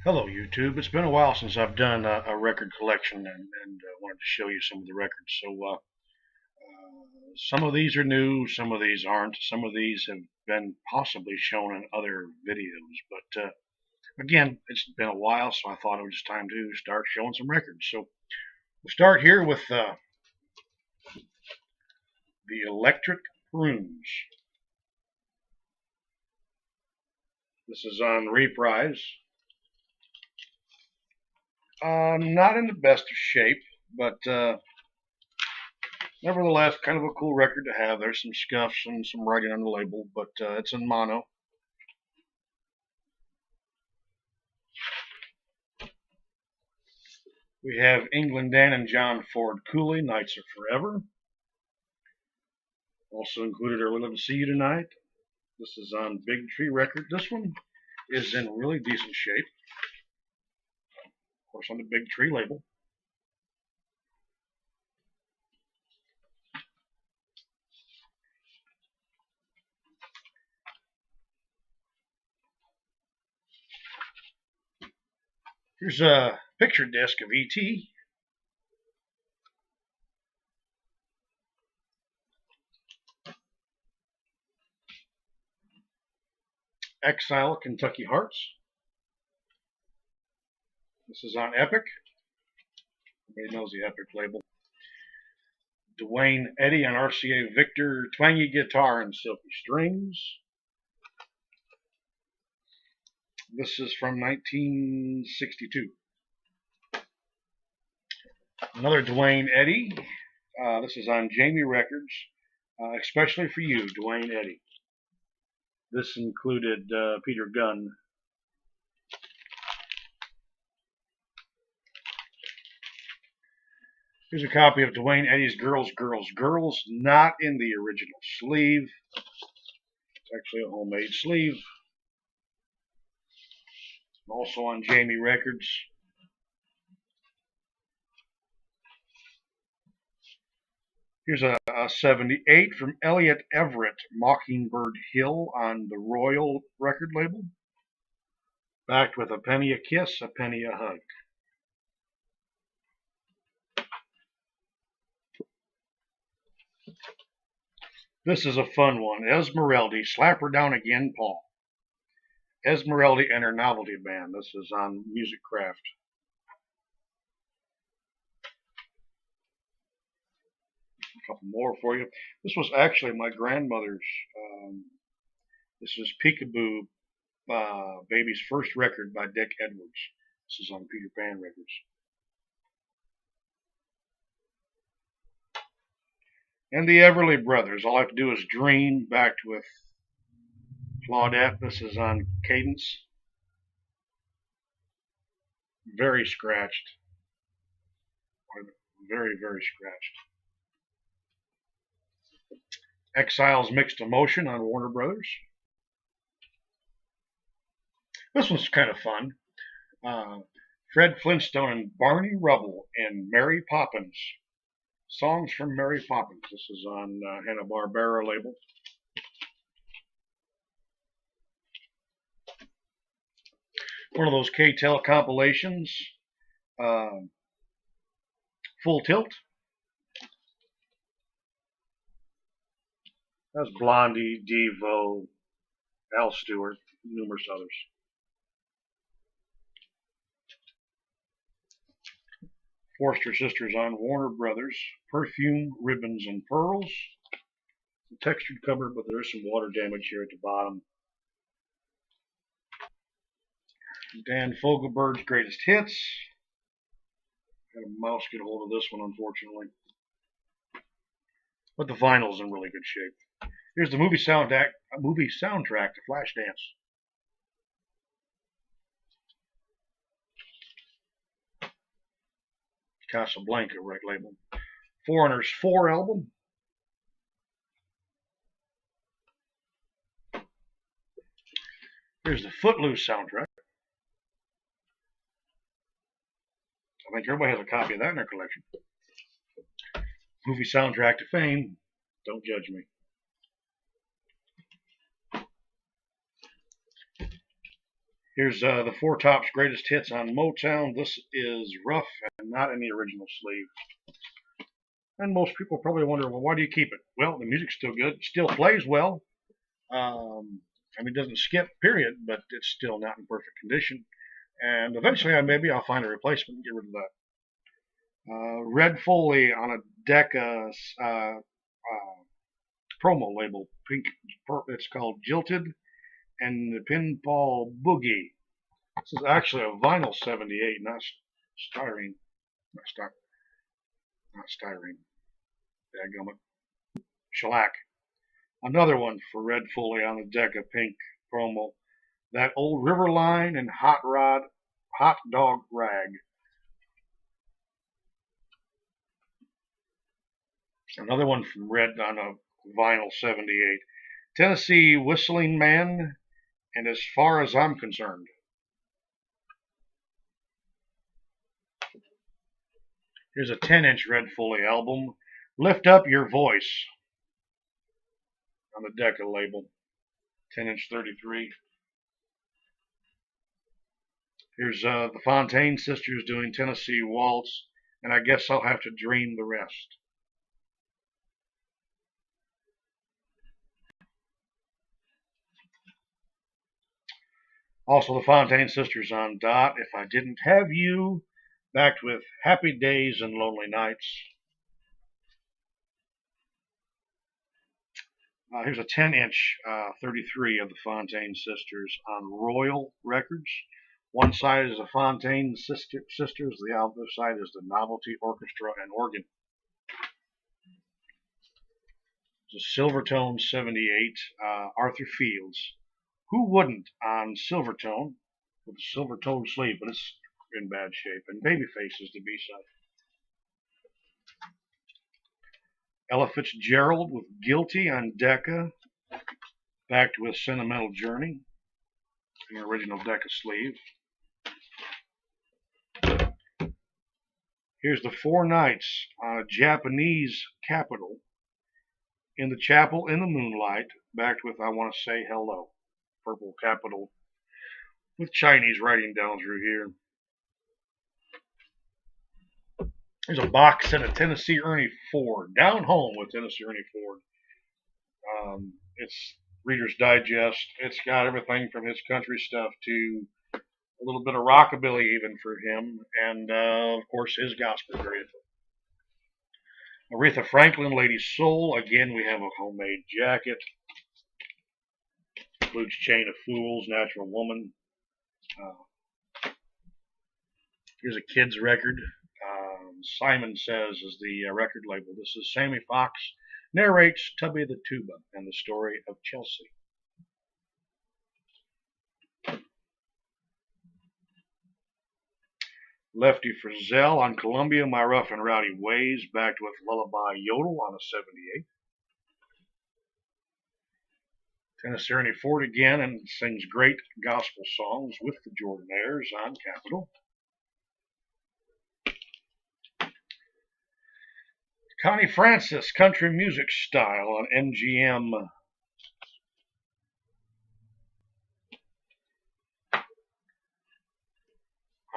Hello YouTube. It's been a while since I've done a record collection and wanted to show you some of the records. Some of these are new, some of these aren't. Some of these have been possibly shown in other videos. But again, it's been a while, so I thought it was just time to start showing some records. So we'll start here with the Electric Prunes. This is on reprise. Not in the best of shape, but nevertheless, kind of a cool record to have. There's some scuffs and some writing on the label, but it's in mono. We have England Dan and John Ford Cooley, Nights Are Forever. Also included are We'll Live to See You Tonight. This is on Big Tree Record. This one is in really decent shape. Of course, on the Big Tree label. Here's a picture disc of E.T. Exile, Kentucky Hearts. This is on Epic. Everybody knows the Epic label. Dwayne Eddy on RCA Victor, twangy guitar and silky strings. This is from 1962. Another Dwayne Eddy. This is on Jamie Records, especially for you, Dwayne Eddy. This included Peter Gunn. Here's a copy of Dwayne Eddy's Girls, Girls, Girls, not in the original sleeve. It's actually a homemade sleeve. Also on Jamie Records. Here's a 78 from Elliot Everett, Mockingbird Hill on the Royal record label. Backed with A Penny a Kiss, A Penny a Hug. This is a fun one. Esmeralda, Slap Her Down Again, Paul. Esmeralda and Her Novelty Band. This is on Music Craft. A couple more for you. This was actually my grandmother's. This is Peekaboo, Baby's first record by Dick Edwards. This is on Peter Pan Records. And the Everly Brothers. All I have to do is dream, backed with Claudette. This is on Cadence. Very scratched. Very, very scratched. Exile's Mixed Emotion on Warner Brothers. This one's kind of fun. Fred Flintstone and Barney Rubble and Mary Poppins. Songs from Mary Poppins. This is on Hanna-Barbera label. One of those K-Tel compilations. Full Tilt. That's Blondie, Devo, Al Stewart, numerous others. Forster Sisters on Warner Brothers. Perfume, Ribbons, and Pearls. The textured cover, but there's some water damage here at the bottom. Dan Fogelberg's Greatest Hits. Had a mouse get a hold of this one, unfortunately. But the vinyl's in really good shape. Here's the movie soundtrack to Flashdance. Casablanca rec label. Foreigner's 4 album. Here's the Footloose soundtrack. I think everybody has a copy of that in their collection. Movie soundtrack to Fame. Don't judge me. Here's the Four Tops Greatest Hits on Motown. This is rough and not in the original sleeve. And most people probably wonder, well, why do you keep it? Well, the music's still good. It still plays well. I mean, it doesn't skip, period, but it's still not in perfect condition. And eventually, maybe I'll find a replacement and get rid of that. Red Foley on a Decca promo label, pink. It's called Jilted and the Pinball Boogie. This is actually a vinyl 78, not styrene. Not styrene. Dadgummit. Shellac. Another one for Red Foley on the Decca pink promo. That old Riverline and Hot Dog Rag. Another one from Red on a vinyl 78. Tennessee Whistling Man, and As Far As I'm Concerned. Here's a 10-inch Red Foley album, Lift Up Your Voice, on the Decca label, 10-inch 33. Here's the Fontaine Sisters doing Tennessee Waltz, and I Guess I'll Have to Dream the Rest. Also, the Fontaine Sisters on Dot, If I Didn't Have You, backed with Happy Days and Lonely Nights. Here's a 10-inch 33 of the Fontaine Sisters on Royal Records. One side is the Fontaine Sisters, the other side is the Novelty Orchestra and Organ. It's a Silvertone 78, Arthur Fields. Who wouldn't on Silvertone with a Silvertone sleeve, but it's in bad shape. And Babyface is the B-side. Ella Fitzgerald with Guilty on Decca, backed with Sentimental Journey, the original Decca sleeve. Here's the Four Nights on a Japanese Capitol, In the Chapel in the Moonlight, backed with I Want to Say Hello, purple Capitol, with Chinese writing down through here. There's a box set of Tennessee Ernie Ford, Down Home with Tennessee Ernie Ford. It's Reader's Digest. It's got everything from his country stuff to a little bit of rockabilly even for him, and of course his gospel period. Aretha Franklin, Lady Soul. Again, we have a homemade jacket. Includes Chain of Fools, Natural Woman. Here's a kid's record. Simon Says is the record label. This is Sammy Fox narrates Tubby the Tuba and the story of Chelsea. Lefty Frizzell on Columbia, My Rough and Rowdy Ways, backed with Lullaby Yodel on a 78. Tennessee Ernie Ford again, and sings great gospel songs with the Jordanaires on Capitol. Connie Francis, Country Music Style on MGM.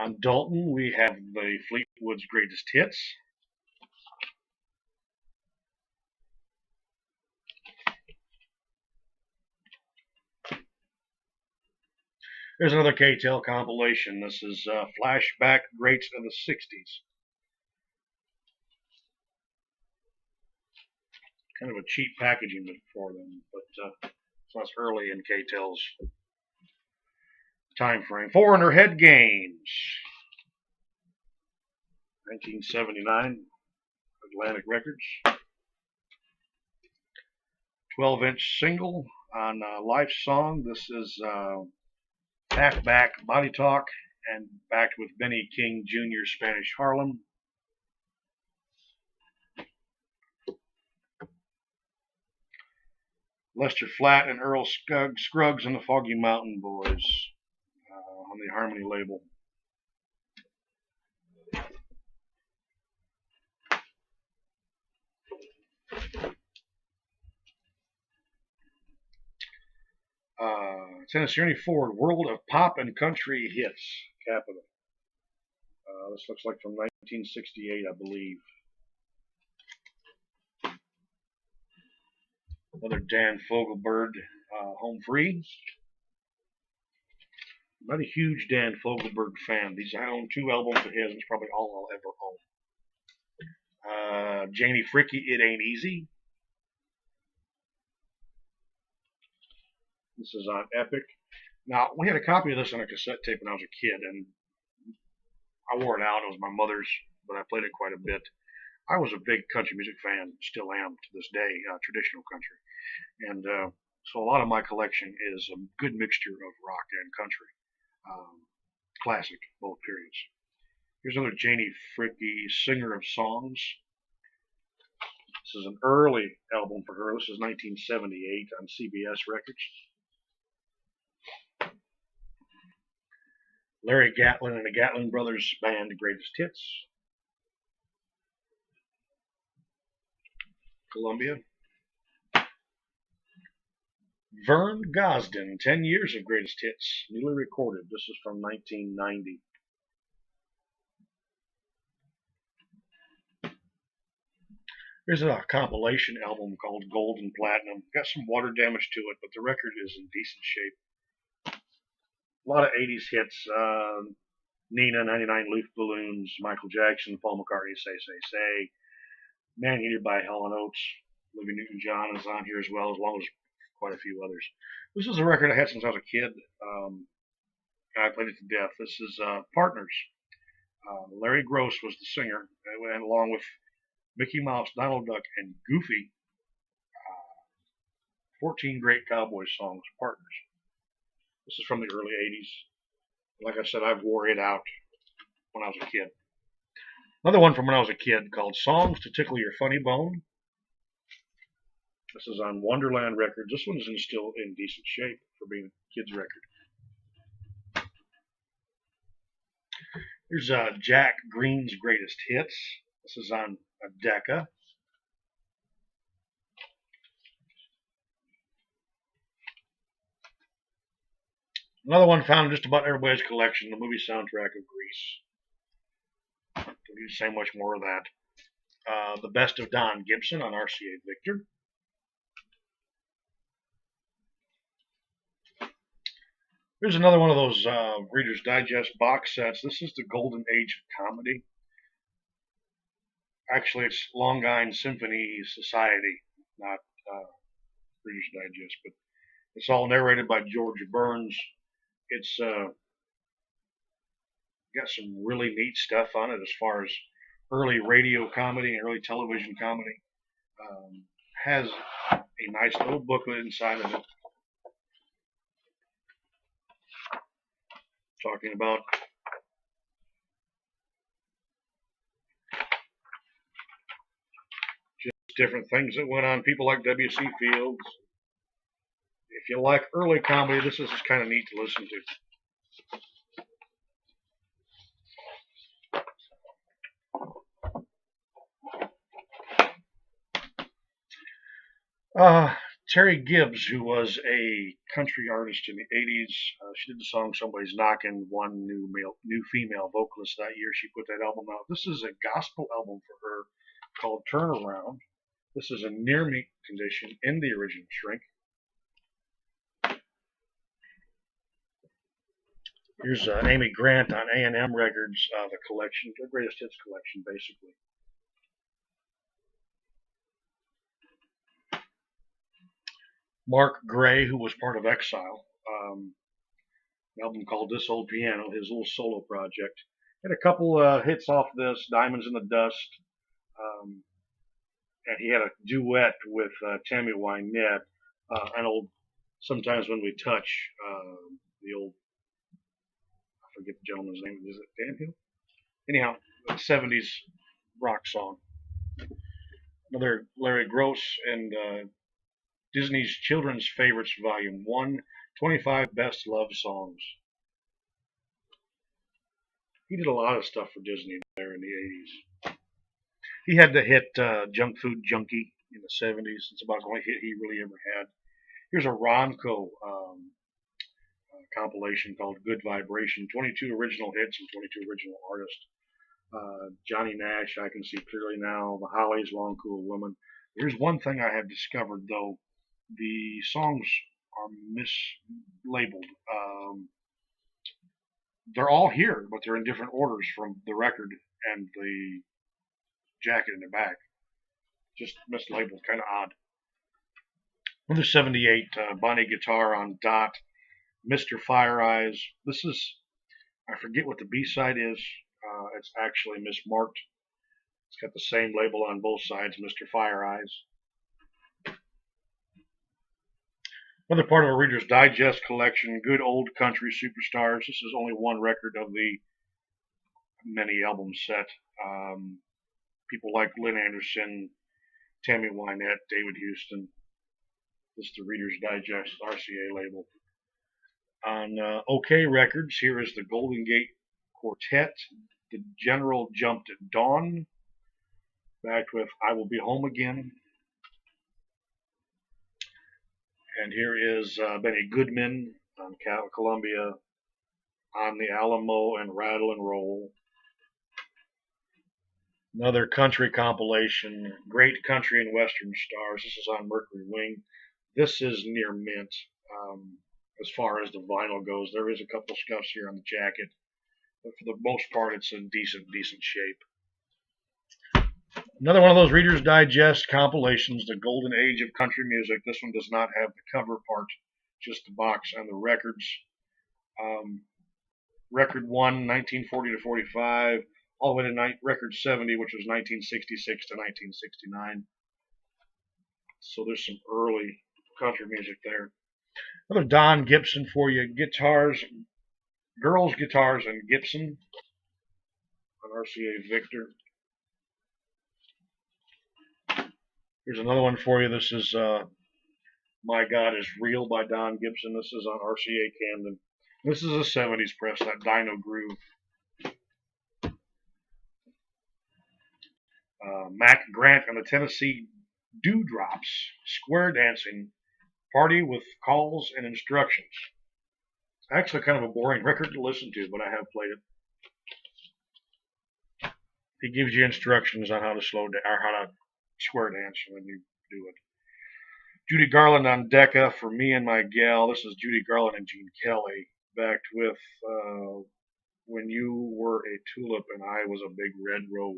On Dalton, we have the Fleetwood's Greatest Hits. There's another K-Tel compilation. This is Flashback Greats of the 60s. Kind of a cheap packaging for them, but so that's early in K-Tel's time frame. Foreigner Head Games, 1979, Atlantic Records. 12-inch single on Life Song. This is halfback Body Talk and backed with Benny King Jr. Spanish Harlem. Lester Flatt and Earl Scruggs and the Foggy Mountain Boys on the Harmony label. Tennessee Ernie Ford, World of Pop and Country Hits, Capitol. This looks like from 1968, I believe. Another Dan Fogelberg, Home Free. I'm not a huge Dan Fogelberg fan. I own 2 albums of his, and it's probably all I'll ever own. Janie Fricke, It Ain't Easy. This is on Epic. Now, we had a copy of this on a cassette tape when I was a kid, and I wore it out. It was my mother's, but I played it quite a bit. I was a big country music fan, still am to this day, traditional country. And so a lot of my collection is a good mixture of rock and country. Classic, both periods. Here's another Janie Fricke, Singer of Songs. This is an early album for her. This is 1978 on CBS Records. Larry Gatlin and the Gatlin Brothers Band, Greatest Hits. Columbia. Vern Gosdin, 10 Years of Greatest Hits, newly recorded. This is from 1990. There's a compilation album called Gold and Platinum. Got some water damage to it, but the record is in decent shape. A lot of 80s hits. Nina, 99 Leaf Balloons, Michael Jackson, Paul McCartney, Say. Man Eater by Hall & Oates. Olivia Newton-John is on here as well, as well as quite a few others. This is a record I had since I was a kid. And I played it to death. This is Partners. Larry Gross was the singer, and along with Mickey Mouse, Donald Duck, and Goofy. 14 great cowboy songs, Partners. This is from the early 80s. Like I said, I wore it out when I was a kid. Another one from when I was a kid called Songs to Tickle Your Funny Bone. This is on Wonderland Records. This one is still in decent shape for being a kid's record. Here's Jack Green's Greatest Hits. This is on Decca. Another one found in just about everybody's collection, the movie soundtrack of Grease. Don't need to say much more of that. The Best of Don Gibson on RCA Victor. Here's another one of those Reader's Digest box sets. This is the Golden Age of Comedy. Actually, it's Long Island Symphony Society, not Reader's Digest, but it's all narrated by George Burns. It's got some really neat stuff on it as far as early radio comedy and early television comedy. Has a nice little booklet inside of it talking about just different things that went on. People like W.C. Fields. If you like early comedy, this is kind of neat to listen to. Terry Gibbs, who was a country artist in the 80s, she did the song Somebody's Knocking, one new female vocalist that year. She put that album out. This is a gospel album for her called Turnaround. This is a near-me condition in the original shrink. Here's Amy Grant on A&M Records, the collection, the greatest hits collection, basically. Mark Gray, who was part of Exile, an album called This Old Piano, his little solo project. Had a couple hits off this, Diamonds in the Dust, and he had a duet with Tammy Wynette, an old Sometimes When We Touch, the old, I forget the gentleman's name, is it Dan Hill? Anyhow, 70s rock song. Another Larry Gross and Disney's Children's Favorites Volume 1, 25 Best Love Songs. He did a lot of stuff for Disney there in the 80s. He had the hit Junk Food Junkie in the 70s. It's about the only hit he really ever had. Here's a Ronco compilation called Good Vibration. 22 original hits and 22 original artists. Johnny Nash, I Can See Clearly Now. The Hollies, Long Cool Woman. Here's one thing I have discovered, though. The songs are mislabeled. They're all here, but they're in different orders from the record and the jacket in the back. Just mislabeled, kind of odd. Another 78 Bonnie guitar on Dot. Mr. Fire Eyes. This is, I forget what the B-side is. It's actually mismarked. It's got the same label on both sides, Mr. Fire Eyes. Another part of a Reader's Digest collection, Good Old Country Superstars. This is only one record of the many album set. People like Lynn Anderson, Tammy Wynette, David Houston. This is the Reader's Digest RCA label. On OK Records, here is the Golden Gate Quartet. The General Jumped at Dawn. Backed with I Will Be Home Again. And here is Benny Goodman on Columbia, On the Alamo and Rattle and Roll. Another country compilation, Great Country and Western Stars. This is on Mercury Wing. This is near mint as far as the vinyl goes. There is a couple scuffs here on the jacket, but for the most part, it's in decent shape. Another one of those Reader's Digest compilations, The Golden Age of Country Music. This one does not have the cover part, just the box and the records. Record 1, 1940 to 45, all the way to record 70, which was 1966 to 1969. So there's some early country music there. Another Don Gibson for you. Guitars, Girls Guitars and Gibson on RCA Victor. Here's another one for you. This is My God Is Real by Don Gibson. This is on RCA Camden. This is a 70s press, that Dino Groove. Mac Grant and the Tennessee Dewdrops. Square Dancing. Party with Calls and Instructions. It's actually kind of a boring record to listen to, but I have played it. He gives you instructions on how to slow down, or how to square dance when you do it. Judy Garland on Decca, For Me and My Gal. This is Judy Garland and Gene Kelly, backed with When You Were a Tulip and I Was a Big Red Rose.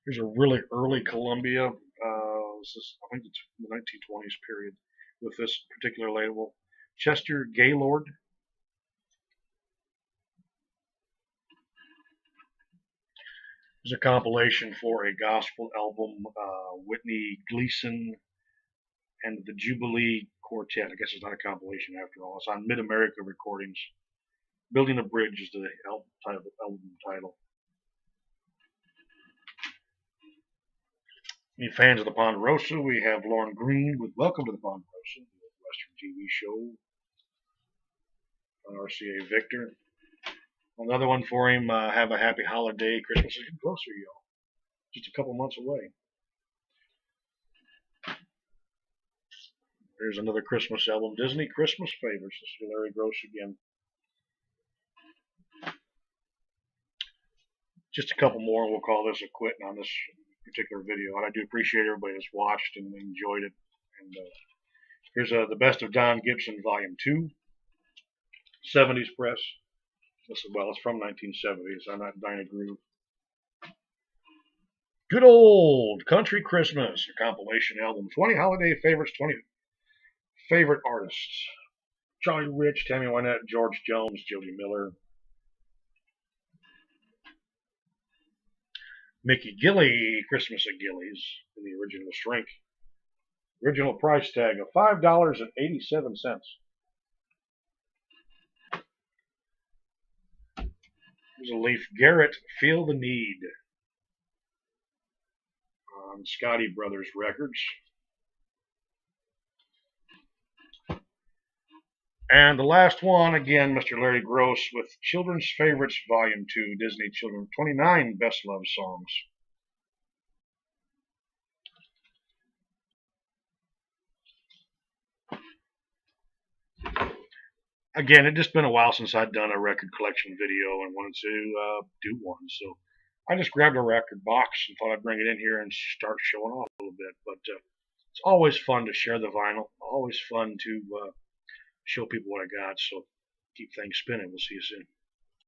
Here's a really early Columbia. This is, I think it's the 1920s period with this particular label. Chester Gaylord. There's a compilation for a gospel album, Whitney Gleason and the Jubilee Quartet. I guess it's not a compilation after all. It's on Mid-America Recordings. Building a Bridge is the album title. Any fans of the Ponderosa? We have Lauren Green with Welcome to the Ponderosa, the Western TV show on RCA Victor. Another one for him, Have a Happy Holiday. Christmas is getting closer, y'all. Just a couple months away. There's another Christmas album, Disney Christmas Favorites. This is Larry Gross again. Just a couple more, and we'll call this a quit on this particular video. And I do appreciate everybody that's watched and enjoyed it. And here's the Best of Don Gibson, Volume 2, 70s press. This is, well, it's from 1970s. I'm not Dinah Groove. Good Old Country Christmas, a compilation album. 20 holiday favorites, 20 favorite artists. Charlie Rich, Tammy Wynette, George Jones, Jody Miller. Mickey Gilley, Christmas at Gilley's, in the original shrink. Original price tag of $5.87. There's a Leif Garrett, Feel the Need, on Scotty Brothers Records. And the last one, again, Mr. Larry Gross with Children's Favorites, Volume 2, Disney Children, 29 Best Love Songs. Again, it just been a while since I'd done a record collection video and wanted to do one. So I just grabbed a record box and thought I'd bring it in here and start showing off a little bit. But it's always fun to share the vinyl. Always fun to show people what I got. So keep things spinning. We'll see you soon.